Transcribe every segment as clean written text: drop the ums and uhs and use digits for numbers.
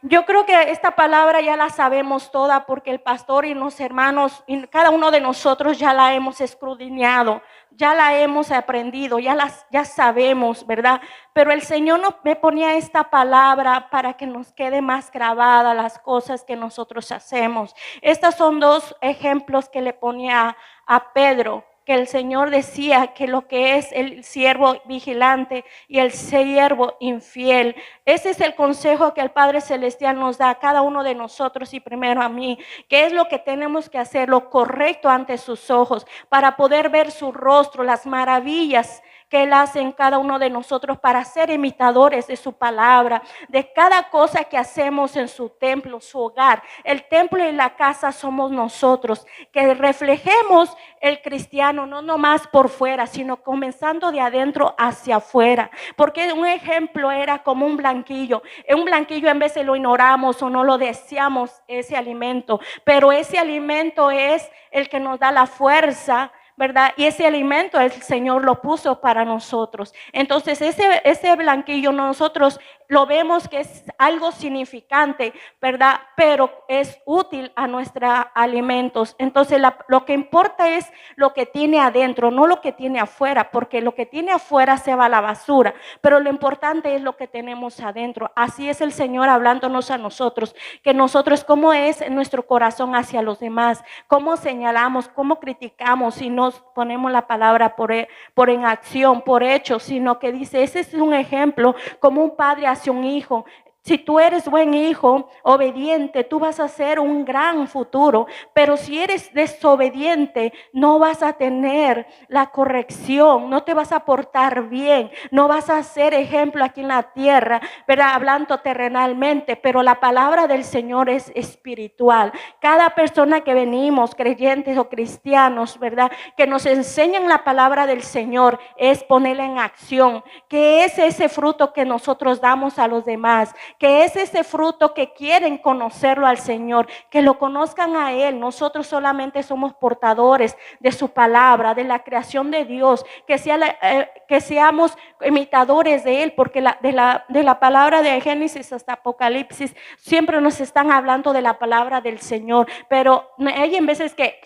Yo creo que esta palabra ya la sabemos toda porque el pastor y los hermanos y cada uno de nosotros ya la hemos escudriñado, ya la hemos aprendido, ya sabemos, ¿verdad? Pero el Señor me ponía esta palabra para que nos quede más grabada las cosas que nosotros hacemos. Estos son dos ejemplos que le ponía a Pedro, que el Señor decía que lo que es el siervo vigilante y el siervo infiel. Ese es el consejo que el Padre Celestial nos da a cada uno de nosotros y primero a mí, que es lo que tenemos que hacer, lo correcto ante sus ojos, para poder ver su rostro, las maravillas que Él hace en cada uno de nosotros para ser imitadores de su palabra, de cada cosa que hacemos en su templo, su hogar. El templo y la casa somos nosotros, que reflejemos el cristiano no nomás por fuera, sino comenzando de adentro hacia afuera, porque un ejemplo era como un blanquillo en vez de lo ignoramos o no lo deseamos ese alimento, pero ese alimento es el que nos da la fuerza, ¿verdad? Y ese alimento el Señor lo puso para nosotros. Entonces ese blanquillo nosotros lo vemos que es algo significante, ¿verdad? Pero es útil a nuestros alimentos. Entonces lo que importa es lo que tiene adentro, no lo que tiene afuera, porque lo que tiene afuera se va a la basura, pero lo importante es lo que tenemos adentro. Así es el Señor hablándonos a nosotros, que nosotros cómo es nuestro corazón hacia los demás, cómo señalamos, cómo criticamos y nos ponemos la palabra por en acción, por hecho, sino que dice, ese es un ejemplo como un padre hacia un hijo. Si tú eres buen hijo, obediente, tú vas a ser un gran futuro, pero si eres desobediente, no vas a tener la corrección, no te vas a portar bien, no vas a ser ejemplo aquí en la tierra, ¿verdad? Hablando terrenalmente, pero la palabra del Señor es espiritual. Cada persona que venimos, creyentes o cristianos, ¿verdad? Que nos enseñan la palabra del Señor es ponerla en acción, que es ese fruto que nosotros damos a los demás, que es ese fruto que quieren conocerlo al Señor, que lo conozcan a Él. Nosotros solamente somos portadores de su palabra, de la creación de Dios, que seamos imitadores de Él, porque de la palabra de Génesis hasta Apocalipsis siempre nos están hablando de la palabra del Señor, pero hay en veces que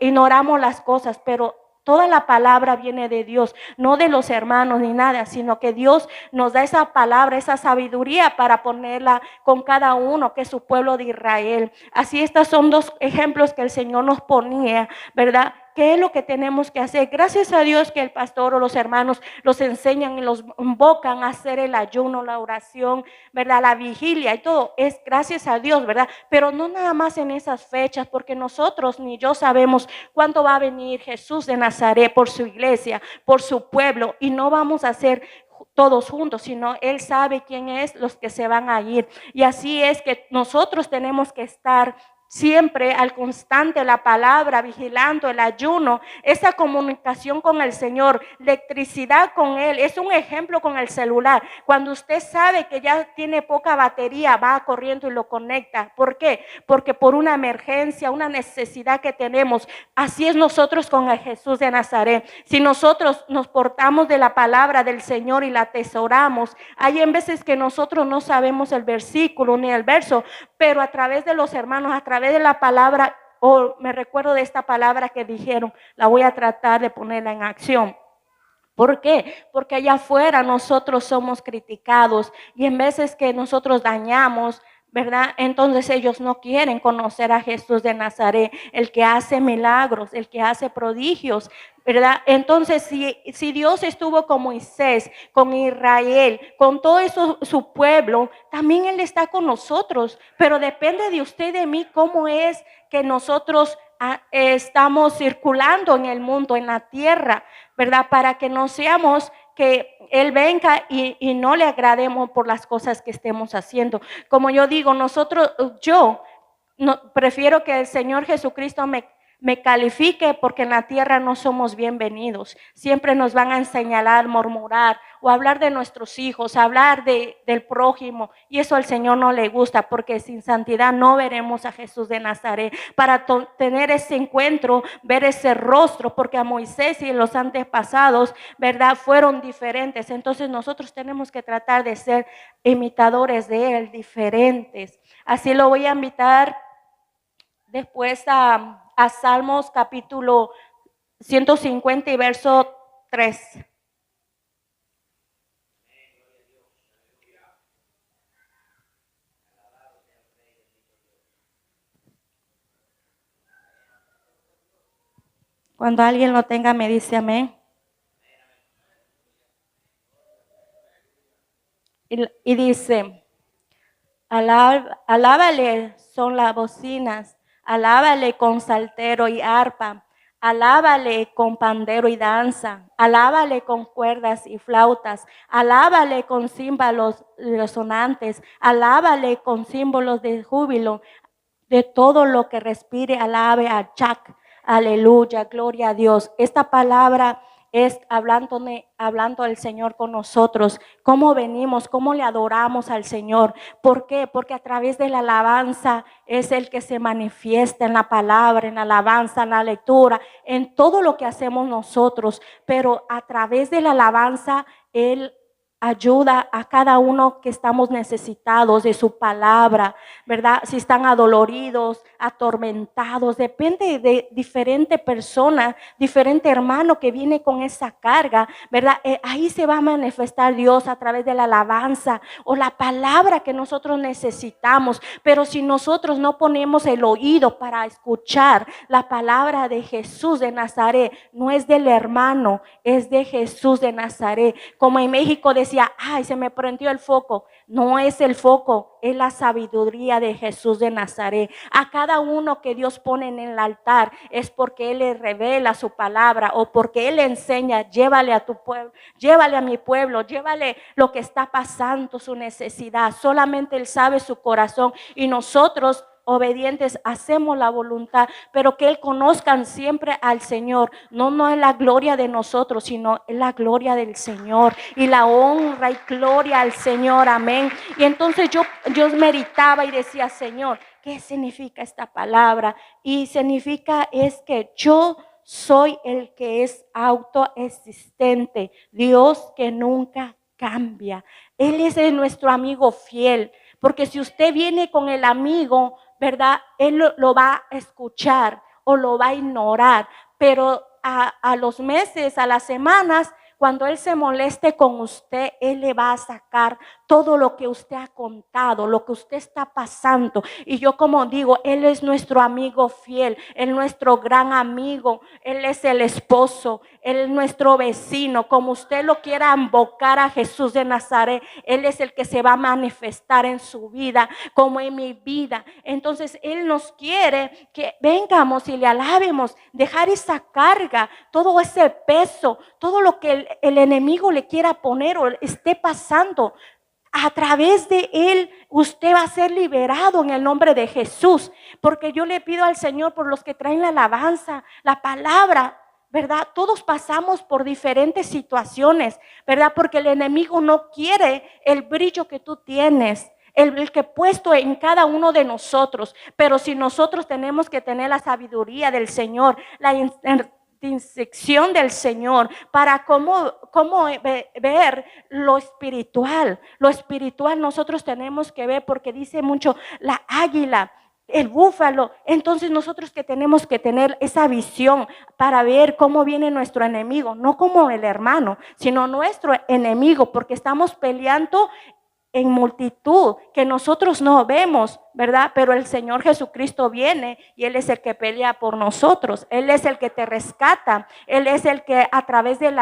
ignoramos las cosas, pero toda la palabra viene de Dios, no de los hermanos ni nada, sino que Dios nos da esa palabra, esa sabiduría para ponerla con cada uno, que es su pueblo de Israel. Así estos son dos ejemplos que el Señor nos ponía, ¿verdad? ¿Qué es lo que tenemos que hacer? Gracias a Dios que el pastor o los hermanos los enseñan y los invocan a hacer el ayuno, la oración, ¿verdad? La vigilia y todo. Es gracias a Dios, ¿verdad? Pero no nada más en esas fechas, porque nosotros ni yo sabemos cuándo va a venir Jesús de Nazaret por su iglesia, por su pueblo, y no vamos a hacer todos juntos, sino Él sabe quién es los que se van a ir. Y así es que nosotros tenemos que estar siempre al constante, la palabra, vigilando el ayuno, esa comunicación con el Señor, electricidad con Él. Es un ejemplo con el celular. Cuando usted sabe que ya tiene poca batería, va corriendo y lo conecta. ¿Por qué? Porque por una emergencia, una necesidad que tenemos. Así es nosotros con el Jesús de Nazaret. Si nosotros nos portamos de la palabra del Señor y la atesoramos, hay en veces que nosotros no sabemos el versículo ni el verso, pero a través de los hermanos, a través de la palabra, me recuerdo de esta palabra que dijeron, la voy a tratar de ponerla en acción. ¿Por qué? Porque allá afuera nosotros somos criticados y en veces que nosotros dañamos, ¿verdad? Entonces ellos no quieren conocer a Jesús de Nazaret, el que hace milagros, el que hace prodigios, ¿verdad? Entonces si Dios estuvo con Moisés, con Israel, con todo eso, su pueblo, también Él está con nosotros, pero depende de usted y de mí cómo es que nosotros estamos circulando en el mundo, en la tierra, ¿verdad? Para que no seamos que Él venga y no le agrademos por las cosas que estemos haciendo. Como yo digo, yo prefiero que el Señor Jesucristo me me califique, porque en la tierra no somos bienvenidos. Siempre nos van a señalar, murmurar o hablar de nuestros hijos, hablar del prójimo, y eso al Señor no le gusta, porque sin santidad no veremos a Jesús de Nazaret. Para tener ese encuentro, ver ese rostro, porque a Moisés y los antepasados, ¿verdad?, fueron diferentes. Entonces nosotros tenemos que tratar de ser imitadores de Él, diferentes. Así lo voy a invitar después a Salmos capítulo 150 y verso 3. Cuando alguien lo tenga, me dice amén. Y dice, alábale son las bocinas, alábale con saltero y arpa, alábale con pandero y danza, alábale con cuerdas y flautas, alábale con címbalos resonantes, alábale con símbolos de júbilo. De todo lo que respire, alabe a Jack. Aleluya, gloria a Dios. Esta palabra es hablando al Señor con nosotros. ¿Cómo venimos? ¿Cómo le adoramos al Señor? ¿Por qué? Porque a través de la alabanza es el que se manifiesta en la palabra, en la alabanza, en la lectura, en todo lo que hacemos nosotros. Pero a través de la alabanza, Él ayuda a cada uno que estamos necesitados de su palabra, ¿verdad? Si están adoloridos, atormentados, depende de diferente persona, diferente hermano que viene con esa carga, ¿verdad? Ahí se va a manifestar Dios a través de la alabanza o la palabra que nosotros necesitamos. Pero si nosotros no ponemos el oído para escuchar la palabra de Jesús de Nazaret, no es del hermano, es de Jesús de Nazaret. Como en México decía, ay, se me prendió el foco. No es el foco, es la sabiduría de Jesús de Nazaret. A cada uno que Dios pone en el altar es porque Él le revela su palabra o porque Él le enseña, llévale a tu pueblo, llévale a mi pueblo, llévale lo que está pasando, su necesidad. Solamente Él sabe su corazón y nosotros obedientes hacemos la voluntad, pero que Él conozcan siempre al Señor. No es la gloria de nosotros, sino es la gloria del Señor y la honra y gloria al Señor, amén. Y entonces yo meditaba y decía, Señor, ¿qué significa esta palabra? Y significa es que yo soy el que es autoexistente, Dios que nunca cambia. Él es nuestro amigo fiel, porque si usted viene con el amigo, ¿verdad?, Él lo va a escuchar o lo va a ignorar, pero a los meses, a las semanas, cuando Él se moleste con usted, Él le va a sacar todo lo que usted ha contado, lo que usted está pasando. Y yo, como digo, Él es nuestro amigo fiel, Él es nuestro gran amigo, Él es el esposo, Él es nuestro vecino. Como usted lo quiera invocar a Jesús de Nazaret, Él es el que se va a manifestar en su vida, como en mi vida. Entonces Él nos quiere que vengamos y le alabemos, dejar esa carga, todo ese peso, todo lo que el enemigo le quiera poner o esté pasando. A través de Él usted va a ser liberado en el nombre de Jesús, porque yo le pido al Señor por los que traen la alabanza, la palabra, ¿verdad? Todos pasamos por diferentes situaciones, ¿verdad? Porque el enemigo no quiere el brillo que tú tienes, el que he puesto en cada uno de nosotros. Pero si nosotros tenemos que tener la sabiduría del Señor, la disección del Señor, para cómo ver lo espiritual. Lo espiritual nosotros tenemos que ver, porque dice mucho la águila, el búfalo. Entonces nosotros que tenemos que tener esa visión para ver cómo viene nuestro enemigo, no como el hermano, sino nuestro enemigo, porque estamos peleando en multitud que nosotros no vemos, ¿verdad? Pero el Señor Jesucristo viene y Él es el que pelea por nosotros. Él es el que te rescata. Él es el que a través de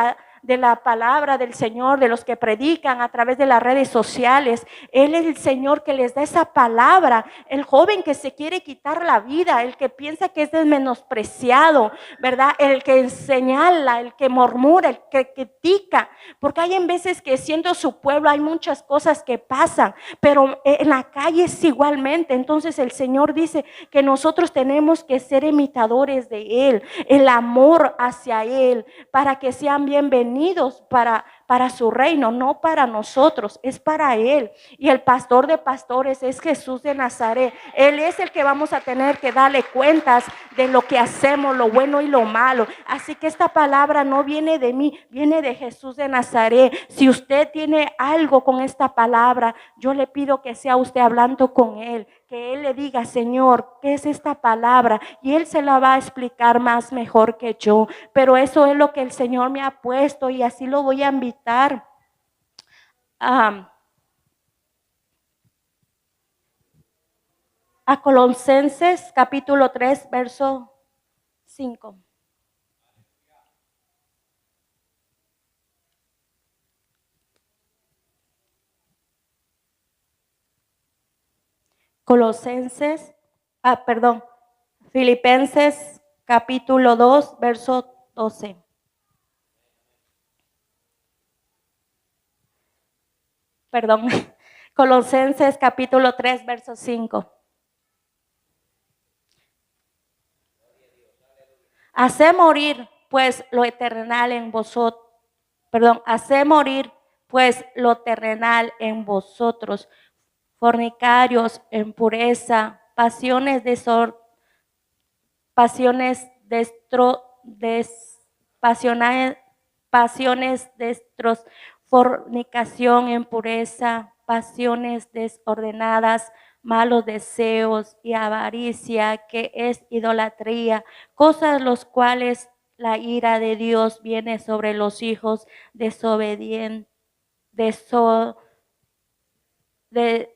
de la palabra del Señor, de los que predican a través de las redes sociales. Él es el Señor que les da esa palabra. El joven que se quiere quitar la vida, el que piensa que es menospreciado, ¿verdad? El que señala, el que murmura, el que critica, porque hay en veces que siendo su pueblo hay muchas cosas que pasan, pero en la calle es igualmente. Entonces el Señor dice que nosotros tenemos que ser imitadores de Él, el amor hacia Él, para que sean bienvenidos para su reino, no para nosotros, es para Él. Y el pastor de pastores es Jesús de Nazaret. Él es el que vamos a tener que darle cuentas de lo que hacemos, lo bueno y lo malo. Así que esta palabra no viene de mí, viene de Jesús de Nazaret. Si usted tiene algo con esta palabra, yo le pido que sea usted hablando con Él, que Él le diga: Señor, ¿qué es esta palabra? Y Él se la va a explicar más mejor que yo. Pero eso es lo que el Señor me ha puesto, y así lo voy a invitar a Colosenses capítulo 3, verso 5. Filipenses capítulo 2, verso 12. Perdón, Colosenses capítulo 3, verso 5. Haced morir pues lo terrenal en vosotros. Haced morir pues lo terrenal en vosotros: fornicarios, impureza, fornicación, impureza, pasiones desordenadas, malos deseos y avaricia, que es idolatría, cosas los cuales la ira de Dios viene sobre los hijos desobedientes. De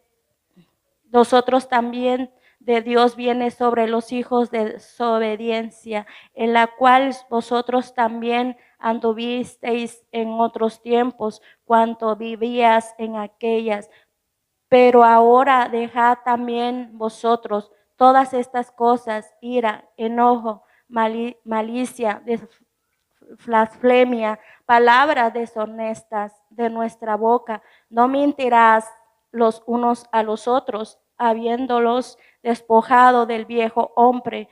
nosotros también de Dios viene sobre los hijos de desobediencia, en la cual vosotros también anduvisteis en otros tiempos, cuando vivías en aquellas. Pero ahora dejad también vosotros todas estas cosas: ira, enojo, malicia, blasfemia, palabras deshonestas de nuestra boca. No mentirás los unos a los otros, habiéndolos despojado del viejo hombre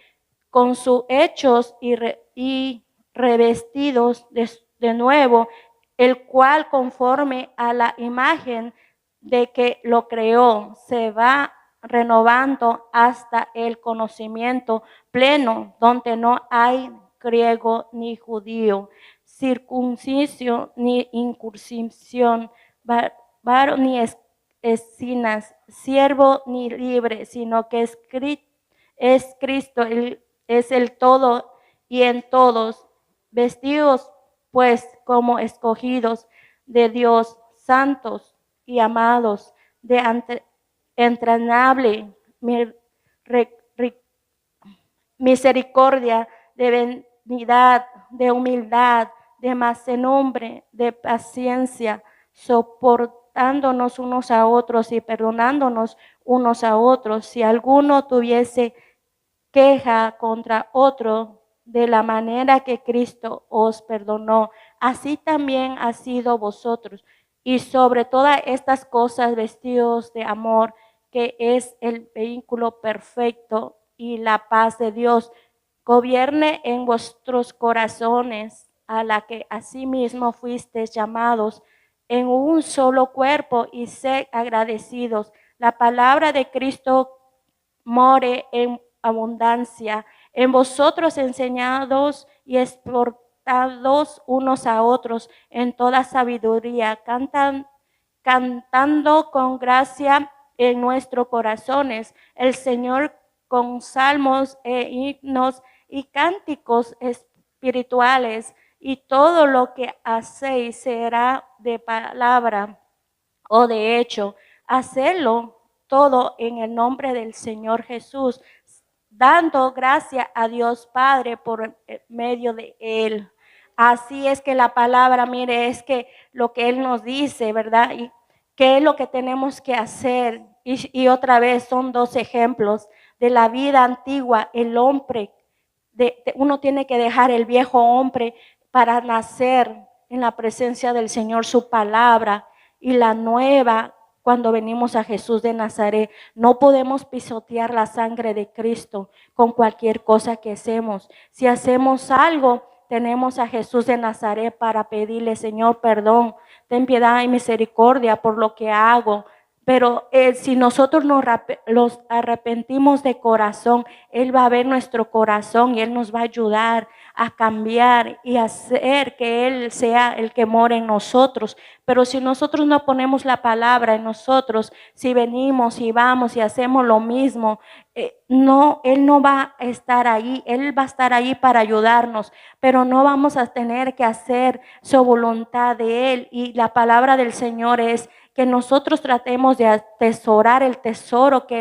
con sus hechos y revestidos de nuevo, el cual conforme a la imagen de que lo creó se va renovando hasta el conocimiento pleno, donde no hay griego ni judío, circuncisión ni incursión, varón ni escinas, siervo ni libre, sino que es Cristo, es el todo y en todos. Vestidos pues como escogidos de Dios, santos y amados, de entrañable misericordia, de benignidad, de humildad, de mansedumbre, de paciencia, soportándonos unos a otros y perdonándonos unos a otros, si alguno tuviese queja contra otro, de la manera que Cristo os perdonó, así también ha sido vosotros. Y sobre todas estas cosas, vestidos de amor, que es el vehículo perfecto, y la paz de Dios gobierne en vuestros corazones, a la que asimismo fuisteis llamados en un solo cuerpo, y sed agradecidos. La palabra de Cristo more en abundancia en vosotros, enseñados y exhortados unos a otros en toda sabiduría, cantando con gracia en nuestros corazones el Señor, con salmos e himnos y cánticos espirituales. Y todo lo que hacéis, será de palabra o de hecho, hacedlo todo en el nombre del Señor Jesús, dando gracias a Dios Padre por medio de Él. Así es que la palabra, mire, es que lo que Él nos dice, ¿verdad? Y qué es lo que tenemos que hacer. Y otra vez son dos ejemplos de la vida antigua. El hombre, uno tiene que dejar el viejo hombre para nacer en la presencia del Señor, su palabra, y la nueva cuando venimos a Jesús de Nazaret. No podemos pisotear la sangre de Cristo con cualquier cosa que hacemos. Si hacemos algo, tenemos a Jesús de Nazaret para pedirle, Señor, perdón, ten piedad y misericordia por lo que hago. Pero si nosotros los arrepentimos de corazón, Él va a ver nuestro corazón y Él nos va a ayudar a cambiar y hacer que Él sea el que mora en nosotros. Pero si nosotros no ponemos la palabra en nosotros, si venimos y vamos y hacemos lo mismo, no, Él no va a estar ahí. Él va a estar ahí para ayudarnos, pero no vamos a tener que hacer su voluntad de Él. Y la palabra del Señor es que nosotros tratemos de atesorar el tesoro que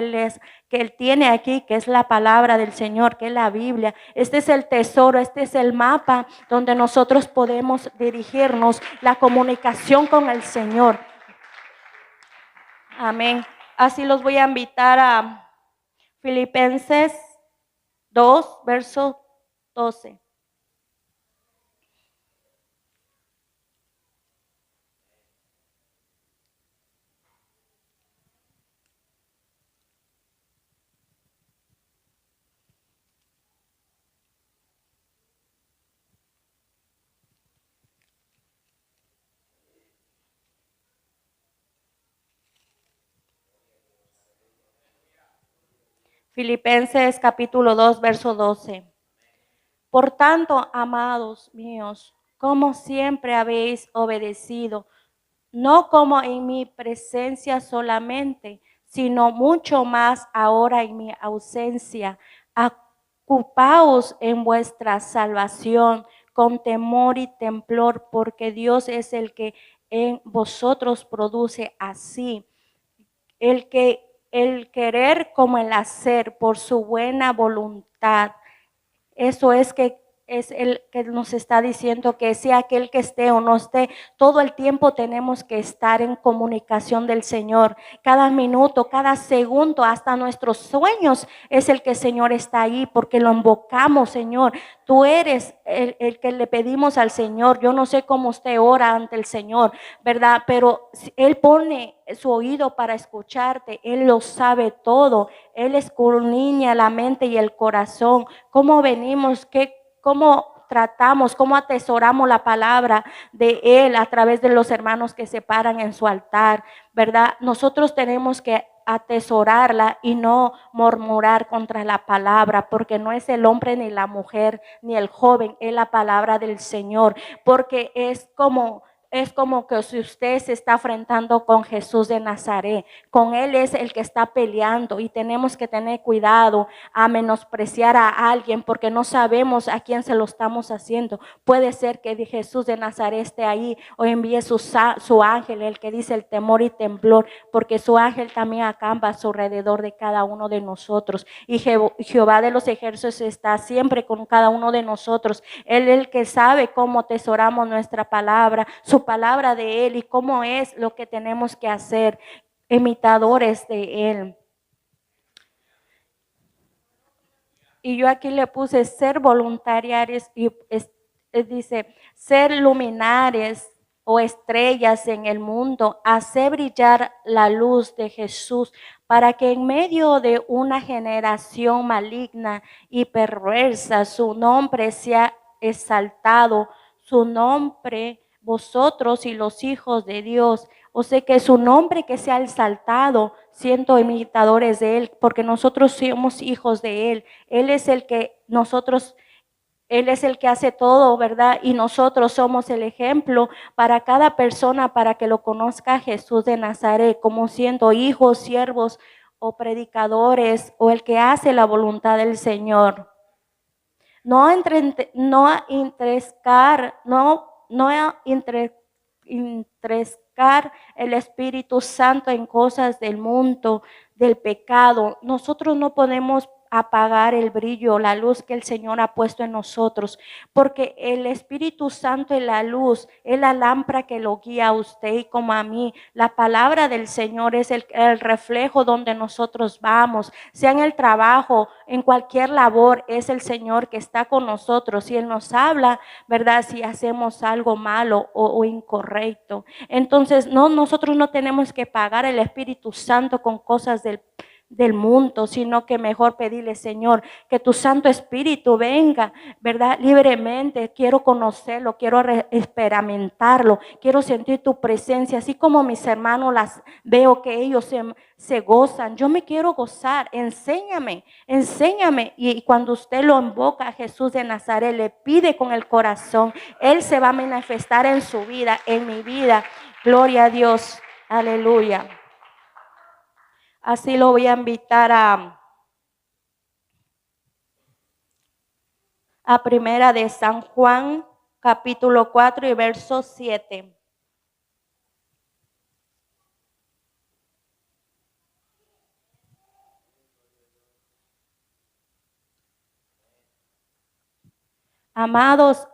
Él tiene aquí, que es la palabra del Señor, que es la Biblia. Este es el tesoro, este es el mapa donde nosotros podemos dirigirnos, la comunicación con el Señor. Amén. Así los voy a invitar a Filipenses 2, verso 12. Filipenses capítulo 2, verso 12. Por tanto, amados míos, como siempre habéis obedecido, no como en mi presencia solamente, sino mucho más ahora en mi ausencia, ocupaos en vuestra salvación con temor y temblor, porque Dios es el que en vosotros produce así el querer como el hacer por su buena voluntad. Eso es que es el que nos está diciendo que sea aquel que esté o no esté, todo el tiempo tenemos que estar en comunicación del Señor. Cada minuto, cada segundo, hasta nuestros sueños es el que el Señor está ahí porque lo invocamos, Señor. Tú eres el que le pedimos al Señor. Yo no sé cómo usted ora ante el Señor, ¿verdad? Pero Él pone su oído para escucharte. Él lo sabe todo. Él escudriña la mente y el corazón. ¿Cómo venimos? ¿Cómo tratamos? ¿Cómo atesoramos la palabra de Él a través de los hermanos que se paran en su altar? ¿Verdad? Nosotros tenemos que atesorarla y no murmurar contra la palabra, porque no es el hombre ni la mujer ni el joven, es la palabra del Señor, porque es como que si usted se está enfrentando con Jesús de Nazaret, con Él es el que está peleando y tenemos que tener cuidado a menospreciar a alguien porque no sabemos a quién se lo estamos haciendo. Puede ser que Jesús de Nazaret esté ahí o envíe su ángel, el que dice el temor y temblor, porque su ángel también acampa a su alrededor de cada uno de nosotros. Y Jehová de los ejércitos está siempre con cada uno de nosotros. Él es el que sabe cómo atesoramos nuestra palabra, su palabra de Él y cómo es lo que tenemos que hacer, imitadores de Él. Y yo aquí le puse ser voluntarios y dice ser luminares o estrellas en el mundo, hacer brillar la luz de Jesús para que en medio de una generación maligna y perversa su nombre sea exaltado, su nombre vosotros y los hijos de Dios. O sea, que su nombre que sea exaltado, siendo imitadores de Él, porque nosotros somos hijos de Él. Él es el que Él es el que hace todo, ¿verdad? Y nosotros somos el ejemplo para cada persona para que lo conozca Jesús de Nazaret, como siendo hijos, siervos o predicadores o el que hace la voluntad del Señor. No intrescar el Espíritu Santo en cosas del mundo, del pecado. Nosotros no podemos apagar el brillo, la luz que el Señor ha puesto en nosotros, porque el Espíritu Santo es la luz, es la lámpara que lo guía a usted y como a mí. La palabra del Señor es el reflejo donde nosotros vamos, sea en el trabajo, en cualquier labor, es el Señor que está con nosotros y Él nos habla, ¿verdad? Si hacemos algo malo o incorrecto. Entonces, nosotros no tenemos que pagar el Espíritu Santo con cosas del mundo, sino que mejor pedirle, Señor, que tu Santo Espíritu venga, ¿verdad? Libremente, quiero conocerlo, quiero experimentarlo, quiero sentir tu presencia, así como mis hermanos las veo que ellos se gozan, yo me quiero gozar, enséñame. Y cuando usted lo invoca a Jesús de Nazaret, le pide con el corazón, Él se va a manifestar en su vida, en mi vida. Gloria a Dios, aleluya. Así lo voy a invitar a Primera de San Juan, capítulo 4 y verso 7. Amados,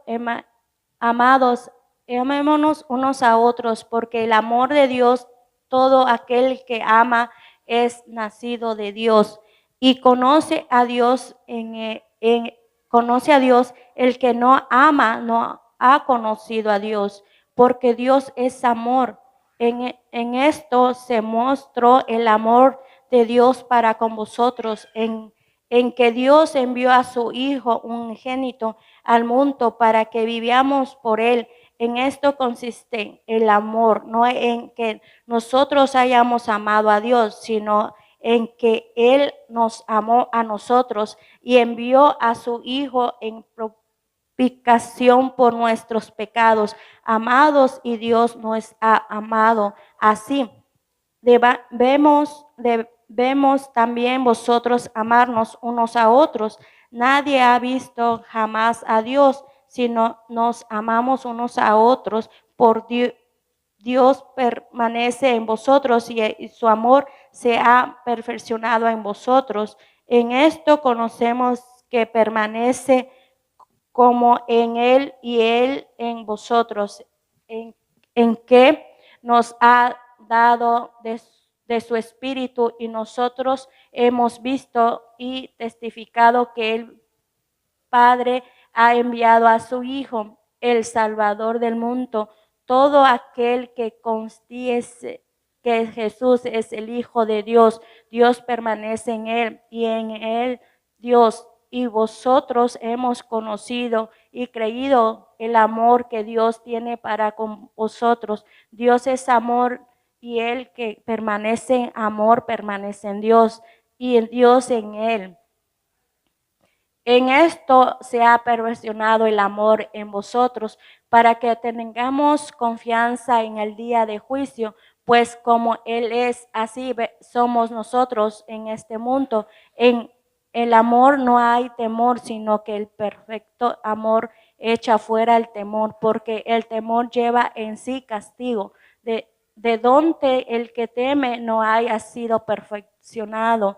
amémonos unos a otros, porque el amor de Dios, todo aquel que ama es nacido de Dios y conoce a Dios conoce a Dios. El que no ama no ha conocido a Dios, porque Dios es amor. En esto se mostró el amor de Dios para con vosotros, en que Dios envió a su Hijo unigénito al mundo para que viviéramos por Él. En esto consiste el amor, no en que nosotros hayamos amado a Dios, sino en que Él nos amó a nosotros y envió a su Hijo en propiciación por nuestros pecados. Amados, y Dios nos ha amado así. Debemos también vosotros amarnos unos a otros. Nadie ha visto jamás a Dios, sino nos amamos unos a otros. Por Dios permanece en vosotros y su amor se ha perfeccionado en vosotros. En esto conocemos que permanece como en Él y Él en vosotros, en que nos ha dado de su Espíritu, y nosotros hemos visto y testificado que el Padre ha enviado a su Hijo, el Salvador del mundo. Todo aquel que constiese que Jesús es el Hijo de Dios, Dios permanece en Él y en Él Dios. Y vosotros hemos conocido y creído el amor que Dios tiene para con vosotros. Dios es amor, y el que permanece en amor permanece en Dios y en Dios en Él. En esto se ha perfeccionado el amor en vosotros, para que tengamos confianza en el día de juicio, pues como Él es, así somos nosotros en este mundo. En el amor no hay temor, sino que el perfecto amor echa fuera el temor, porque el temor lleva en sí castigo, de donde el que teme no haya sido perfeccionado.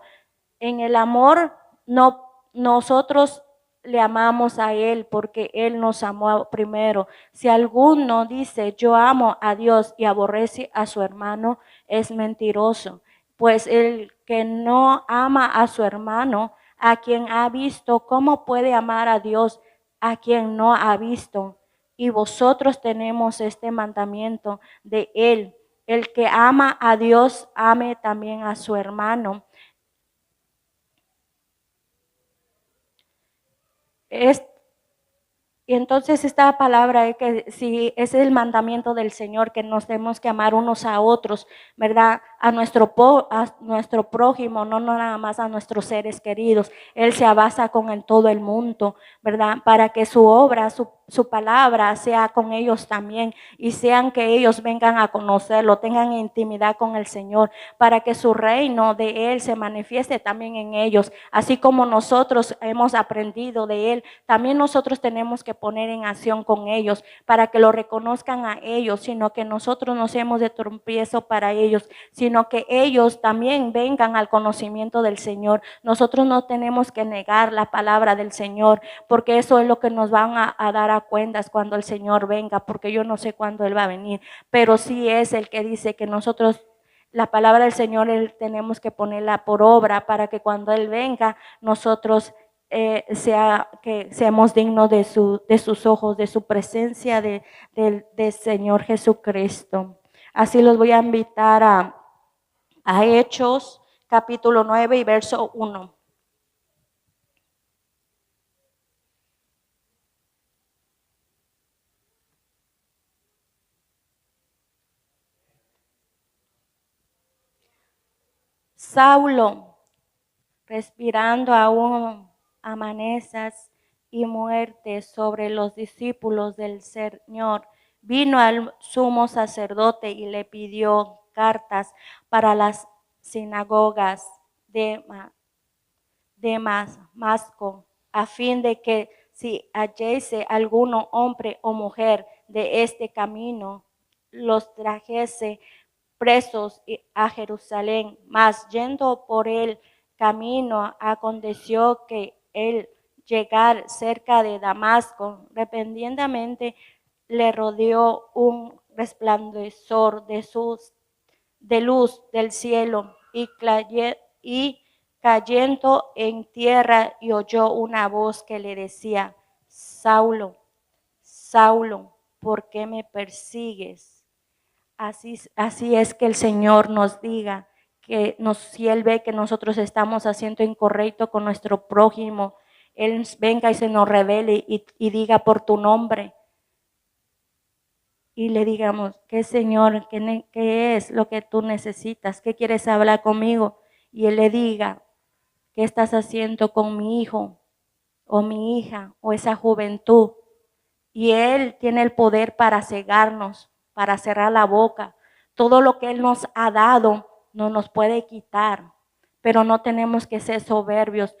En el amor nosotros le amamos a Él, porque Él nos amó primero. Si alguno dice yo amo a Dios y aborrece a su hermano, es mentiroso. Pues el que no ama a su hermano, a quien ha visto, ¿cómo puede amar a Dios a quien no ha visto? Y vosotros tenemos este mandamiento de Él: el que ama a Dios, ame también a su hermano. Y entonces esta palabra es que si ese es el mandamiento del Señor, que nos tenemos que amar unos a otros, ¿verdad? A nuestro prójimo, no nada más a nuestros seres queridos. Él se abasa con en todo el mundo, ¿verdad? Para que su obra, su palabra sea con ellos también y sean que ellos vengan a conocerlo, tengan intimidad con el Señor, para que su reino de Él se manifieste también en ellos. Así como nosotros hemos aprendido de Él, también nosotros tenemos que poner en acción con ellos para que lo reconozcan a ellos, sino que nosotros no seamos de tropiezo para ellos, sino que ellos también vengan al conocimiento del Señor. Nosotros no tenemos que negar la palabra del Señor, porque eso es lo que nos van a dar a cuentas cuando el Señor venga, porque yo no sé cuándo Él va a venir, pero sí es el que dice que nosotros la palabra del Señor tenemos que ponerla por obra para que cuando Él venga nosotros que seamos dignos de sus ojos, de su presencia, del Señor Jesucristo. Así los voy a invitar a Hechos capítulo 9 y verso 1. Saulo, respirando aún amenazas y muertes sobre los discípulos del Señor, vino al sumo sacerdote y le pidió cartas para las sinagogas de Damasco, a fin de que si hallase alguno hombre o mujer de este camino, los trajese presos a Jerusalén. Mas yendo por el camino, aconteció que el llegar cerca de Damasco, repentinamente le rodeó un resplandor de luz del cielo y cayendo en tierra y oyó una voz que le decía: Saulo, Saulo, ¿por qué me persigues? Así es que el Señor nos diga que si Él ve que nosotros estamos haciendo incorrecto con nuestro prójimo, Él venga y se nos revele y diga por tu nombre. Y le digamos, ¿qué Señor, qué es lo que tú necesitas? ¿Qué quieres hablar conmigo? Y Él le diga, ¿qué estás haciendo con mi hijo o mi hija o esa juventud? Y Él tiene el poder para cegarnos, para cerrar la boca. Todo lo que Él nos ha dado no nos puede quitar, pero no tenemos que ser soberbios,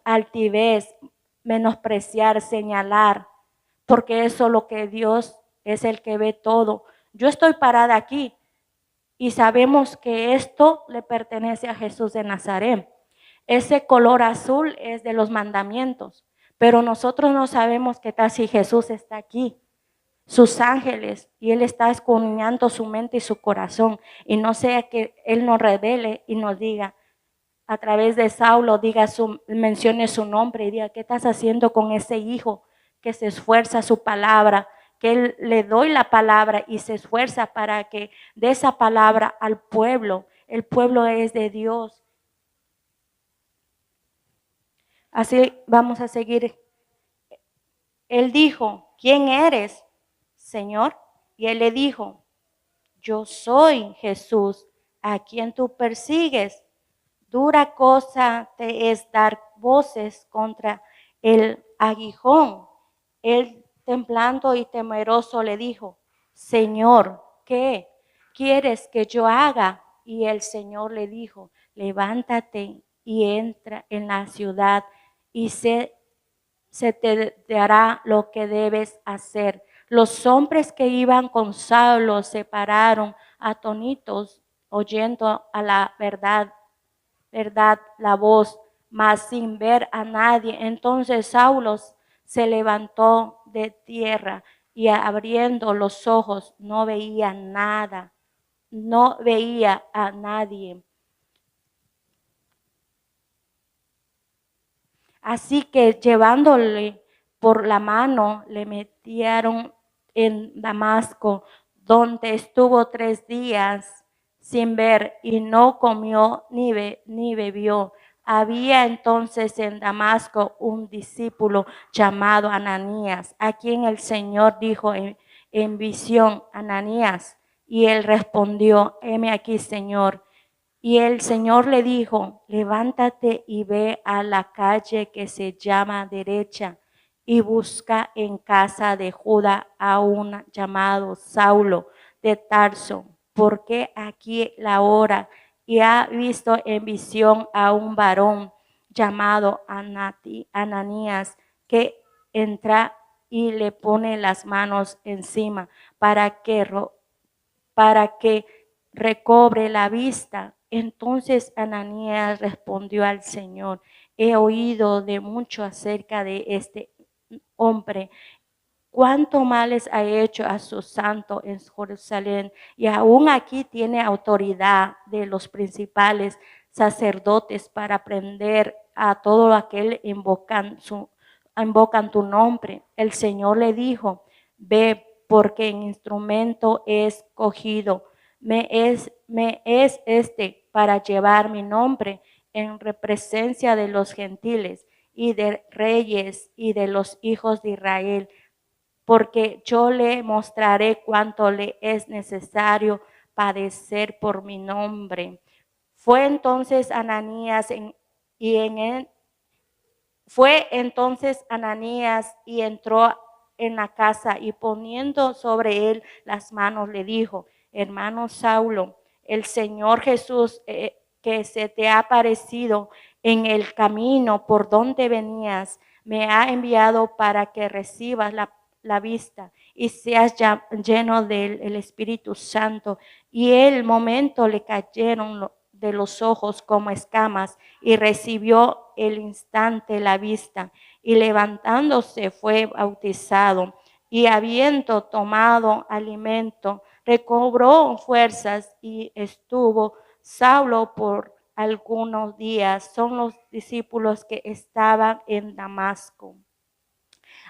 altivez, menospreciar, señalar, porque eso es lo que Dios es el que ve todo. Yo estoy parada aquí y sabemos que esto le pertenece a Jesús de Nazaret. Ese color azul es de los mandamientos, pero nosotros no sabemos qué tal si Jesús está aquí, sus ángeles, y Él está escudriñando su mente y su corazón, y no sea que Él nos revele y nos diga, a través de Saulo, mencione su nombre y diga, ¿qué estás haciendo con ese hijo que se esfuerza su palabra? Que Él le doy la palabra y se esfuerza para que dé esa palabra al pueblo. El pueblo es de Dios. Así vamos a seguir. Él dijo, ¿quién eres, Señor? Y Él le dijo, yo soy Jesús, a quien tú persigues. Dura cosa te es dar voces contra el aguijón. Él, temblando y temeroso, le dijo, Señor, ¿qué quieres que yo haga? Y el Señor le dijo, levántate y entra en la ciudad y se te dará lo que debes hacer. Los hombres que iban con Saulo se pararon atónitos, oyendo a la verdad la voz, mas sin ver a nadie. Entonces Saulo se levantó de tierra y abriendo los ojos no veía nada, no veía a nadie. Así que llevándole por la mano, le metieron en Damasco, donde estuvo 3 días sin ver y no comió ni bebió. Había entonces en Damasco un discípulo llamado Ananías, a quien el Señor dijo en visión, Ananías, y él respondió, heme aquí, Señor. Y el Señor le dijo, levántate y ve a la calle que se llama derecha y busca en casa de Judá a un llamado Saulo de Tarso, porque aquí la hora y ha visto en visión a un varón llamado Ananías que entra y le pone las manos encima para que recobre la vista. Entonces Ananías respondió al Señor: he oído de mucho acerca de este hombre, cuánto males ha hecho a su santo en Jerusalén, y aún aquí tiene autoridad de los principales sacerdotes para prender a todo aquel invocan tu nombre. El Señor le dijo: ve, porque en instrumento he escogido, me es este para llevar mi nombre en presencia de los gentiles y de reyes y de los hijos de Israel, porque yo le mostraré cuánto le es necesario padecer por mi nombre. Fue entonces Ananías y entró en la casa y poniendo sobre él las manos le dijo: hermano Saulo, el Señor Jesús que se te ha aparecido en el camino por donde venías, me ha enviado para que recibas la vista y seas ya lleno del Espíritu Santo. Y el momento le cayeron de los ojos como escamas y recibió el instante la vista, y levantándose fue bautizado, y habiendo tomado alimento recobró fuerzas, y estuvo Saulo por algunos días. Son los discípulos que estaban en Damasco.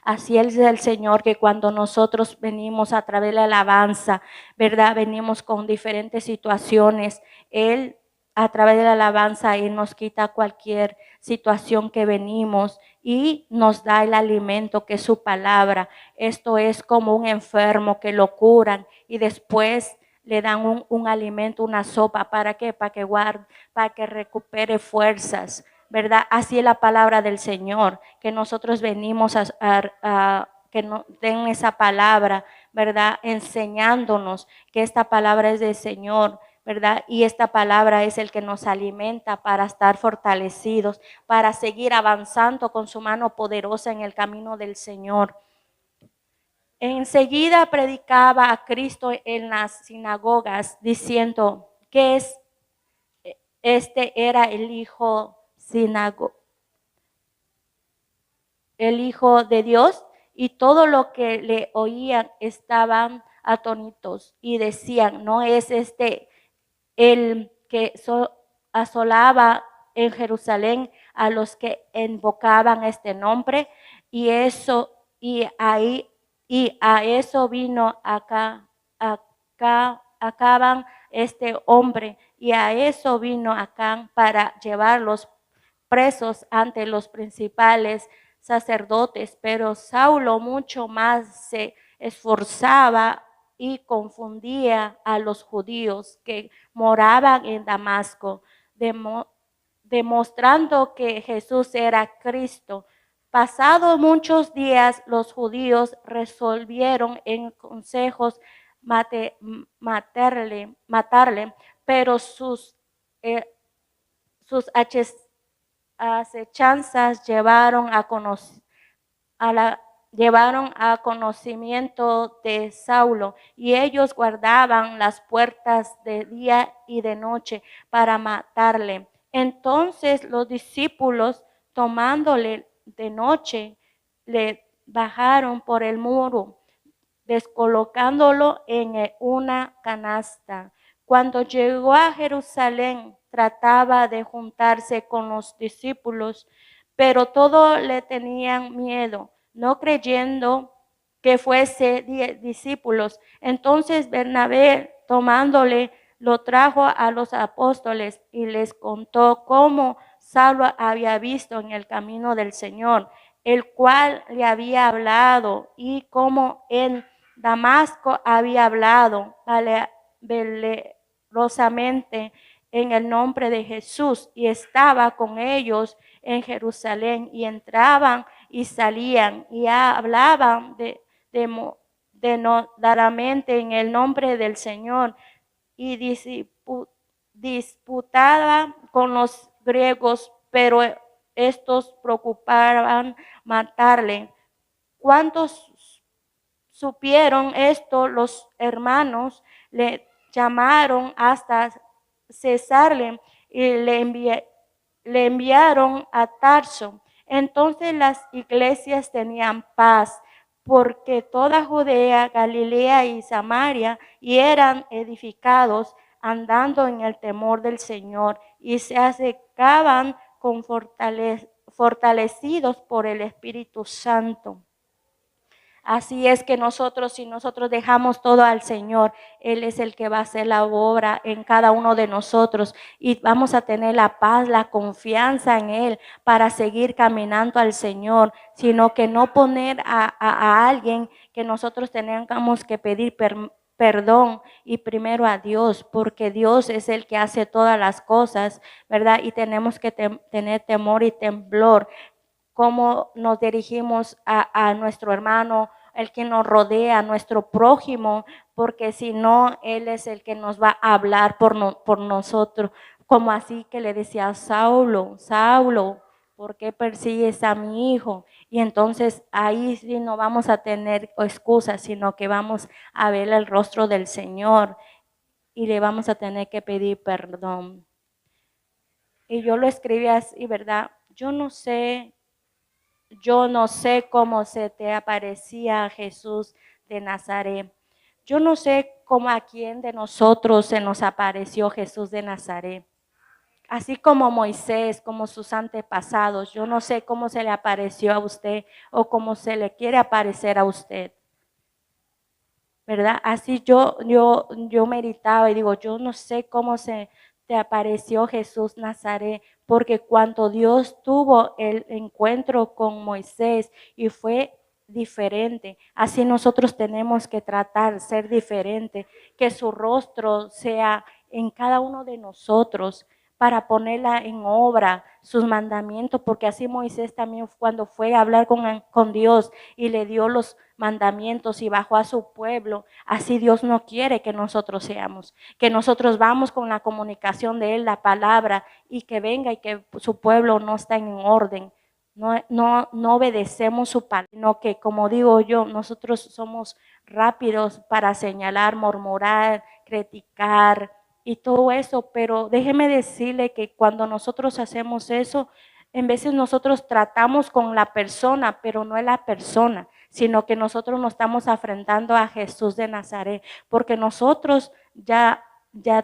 Así es el Señor, que cuando nosotros venimos a través de la alabanza, ¿verdad? Venimos con diferentes situaciones. Él, a través de la alabanza, Él nos quita cualquier situación que venimos y nos da el alimento que es su palabra. Esto es como un enfermo que lo curan y después le dan un alimento, una sopa. ¿Para qué? Para que guarde, para que recupere fuerzas, ¿verdad? Así es la palabra del Señor, que nosotros venimos a que nos den esa palabra, ¿verdad? Enseñándonos que esta palabra es del Señor, ¿verdad? Y esta palabra es el que nos alimenta para estar fortalecidos, para seguir avanzando con su mano poderosa en el camino del Señor. Enseguida predicaba a Cristo en las sinagogas, diciendo que este era el Hijo de Dios, y todo lo que le oían estaban atónitos y decían: ¿no es este el que asolaba en Jerusalén a los que invocaban este nombre? Y a eso vino acaban este hombre, y a eso vino acá para llevarlos presos ante los principales sacerdotes. Pero Saulo mucho más se esforzaba y confundía a los judíos que moraban en Damasco, demostrando que Jesús era Cristo. Pasados muchos días, los judíos resolvieron en consejos matarle, pero sus acechanzas llevaron a conocimiento de Saulo, y ellos guardaban las puertas de día y de noche para matarle. Entonces los discípulos, tomándole de noche, le bajaron por el muro, descolocándolo en una canasta. Cuando llegó a Jerusalén, trataba de juntarse con los discípulos, pero todos le tenían miedo, no creyendo que fuese discípulos. Entonces Bernabé, tomándole, lo trajo a los apóstoles y les contó cómo Saulo había visto en el camino del Señor, el cual le había hablado, y cómo en Damasco había hablado valerosamente en el nombre de Jesús, y estaba con ellos en Jerusalén, y entraban y salían y hablaban denodadamente en el nombre del Señor y disputaba con los griegos, pero estos preocupaban matarle. ¿Cuántos supieron esto? Los hermanos le llamaron hasta cesarle y le enviaron a Tarso. Entonces las iglesias tenían paz, porque toda Judea, Galilea y Samaria y eran edificados, andando en el temor del Señor, y se acercaban con fortalecidos por el Espíritu Santo. Así es que nosotros, si nosotros dejamos todo al Señor, Él es el que va a hacer la obra en cada uno de nosotros y vamos a tener la paz, la confianza en Él para seguir caminando al Señor, sino que no poner a alguien que nosotros tengamos que pedir perdón y primero a Dios, porque Dios es el que hace todas las cosas, ¿verdad? Y tenemos que tener temor y temblor. Cómo nos dirigimos a nuestro hermano, el que nos rodea, a nuestro prójimo, porque si no, Él es el que nos va a hablar por nosotros. Como así que le decía a Saulo, Saulo, ¿por qué persigues a mi hijo? Y entonces ahí sí no vamos a tener excusas, sino que vamos a ver el rostro del Señor y le vamos a tener que pedir perdón. Y yo lo escribí así, ¿verdad? Yo no sé cómo se te aparecía Jesús de Nazaret. Yo no sé cómo a quién de nosotros se nos apareció Jesús de Nazaret. Así como Moisés, como sus antepasados, yo no sé cómo se le apareció a usted o cómo se le quiere aparecer a usted. ¿Verdad? Así yo meditaba y digo, yo no sé cómo se te apareció Jesús Nazaret, porque cuando Dios tuvo el encuentro con Moisés y fue diferente, así nosotros tenemos que tratar, ser diferente, que su rostro sea en cada uno de nosotros para ponerla en obra, sus mandamientos, porque así Moisés también cuando fue a hablar con Dios y le dio los mandamientos y bajó a su pueblo, así Dios no quiere que nosotros seamos, que nosotros vamos con la comunicación de Él, la palabra, y que venga y que su pueblo no está en orden, no obedecemos su palabra, sino que como digo yo, nosotros somos rápidos para señalar, murmurar, criticar y todo eso, pero déjeme decirle que cuando nosotros hacemos eso, en veces nosotros tratamos con la persona, pero no es la persona, sino que nosotros nos estamos afrentando a Jesús de Nazaret, porque nosotros ya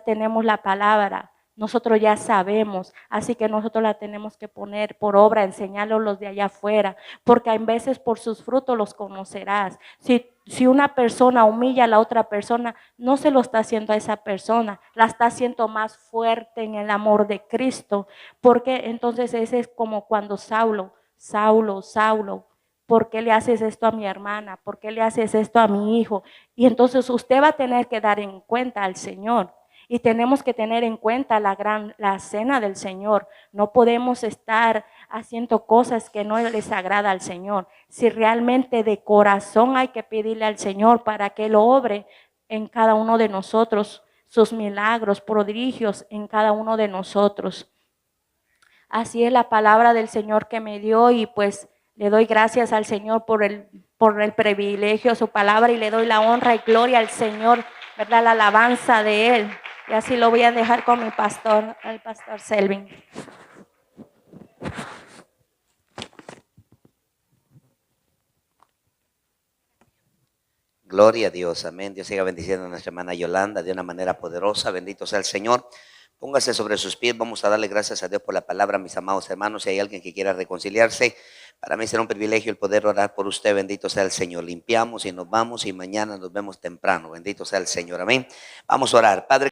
tenemos la palabra, nosotros ya sabemos, así que nosotros la tenemos que poner por obra, enseñarlo a los de allá afuera, porque a veces por sus frutos los conocerás. Si una persona humilla a la otra persona, no se lo está haciendo a esa persona, la está haciendo más fuerte en el amor de Cristo, porque entonces ese es como cuando Saulo, ¿por qué le haces esto a mi hermana? ¿Por qué le haces esto a mi hijo? Y entonces usted va a tener que dar en cuenta al Señor. Y tenemos que tener en cuenta la cena del Señor. No podemos estar haciendo cosas que no les agrada al Señor. Si realmente de corazón hay que pedirle al Señor para que Él obre en cada uno de nosotros, sus milagros, prodigios en cada uno de nosotros. Así es la palabra del Señor que me dio y pues le doy gracias al Señor por el privilegio de su palabra y le doy la honra y gloria al Señor, ¿verdad? La alabanza de Él. Y así lo voy a dejar con mi pastor, el pastor Selvin. Gloria a Dios, amén. Dios siga bendiciendo a nuestra hermana Yolanda de una manera poderosa. Bendito sea el Señor. Póngase sobre sus pies. Vamos a darle gracias a Dios por la palabra, mis amados hermanos. Si hay alguien que quiera reconciliarse, para mí será un privilegio el poder orar por usted. Bendito sea el Señor. Limpiamos y nos vamos y mañana nos vemos temprano. Bendito sea el Señor, amén. Vamos a orar. Padre.